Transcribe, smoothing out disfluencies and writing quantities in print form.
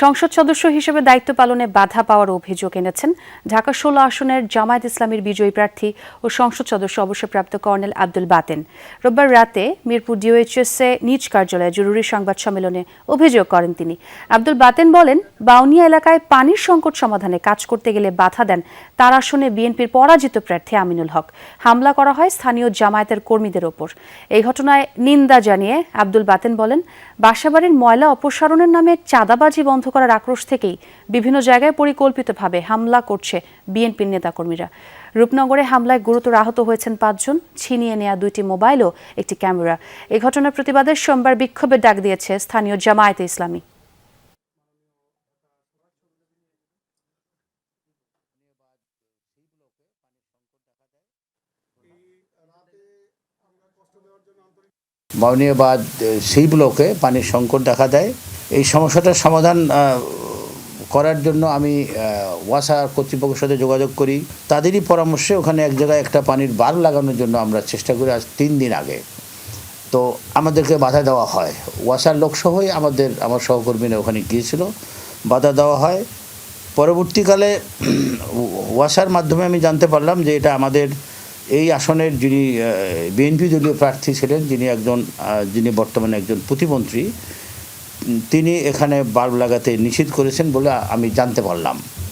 সংসদ সদস্য হিসেবে দায়িত্ব পালনে বাধা পাওয়ার অভিযোগ এনেছেন ঢাকা ১৬ আসনের জামায়াত ইসলামীর বিজয়ী প্রার্থী ও সংসদ সদস্য অবসরপ্রাপ্ত কর্নেল আব্দুল বাতেন রোববার রাতে মিরপুর ডিওএইচএসে নিজ কার্যালয়ে জরুরি সংবাদ সম্মেলনে অভিযোগ করেন তিনি। আব্দুল বাতেন বলেন, বাউনিয়া এলাকায় পানির সংকট সমাধানে কাজ করতে গেলে বাধা দেন তার আসনে বিএনপির পরাজিত প্রার্থী আমিনুল হক। হামলা করা হয় স্থানীয় জামায়াতের কর্মীদের ওপর। এই ঘটনায় নিন্দা জানিয়ে আব্দুল বাতেন বলেন, বাসাবাড়ির ময়লা অপসারণের নামে চাঁদাবাজি বন্ধ করার আক্রোশ থেকেই বিভিন্ন জায়গায় পরিকল্পিতভাবে হামলা করছে বিএনপির নেতাকর্মীরা। রূপনগরে হামলায় গুরুতর আহত হয়েছেন ৫ জন, ছিনিয়ে নেয়া ২টি মোবাইল ও একটি ক্যামেরা। এই ঘটনার প্রতিবাদে সোমবার বিক্ষোভের ডাক দিয়েছে স্থানীয় জামায়াতে ইসলামী। বাউনিয়া বাদ সেই ব্লকে পানির সংকট দেখা দেয়। এই সমস্যাটার সমাধান করার জন্য আমি ওয়াসা কর্তৃপক্ষের সাথে যোগাযোগ করি। তাদেরই পরামর্শে ওখানে এক জায়গায় একটা পানির বাল্ব লাগানোর জন্য আমরা চেষ্টা করি আজ 3 দিন আগে। তো আমাদেরকে বাধা দেওয়া হয়। ওয়াসার লোকসহই আমার সহকর্মীরা ওখানে গিয়েছিল, বাধা দেওয়া হয়। পরবর্তীকালে ওয়াসার মাধ্যমে আমি জানতে পারলাম যে এটা আমাদের এই আসনের যিনি বিএনপি দলীয় প্রার্থী ছিলেন, যিনি বর্তমানে একজন প্রতিমন্ত্রী, তিনি এখানে বাল্ব লাগাতে নিষেধ করেছেন বলে আমি জানতে পারলাম।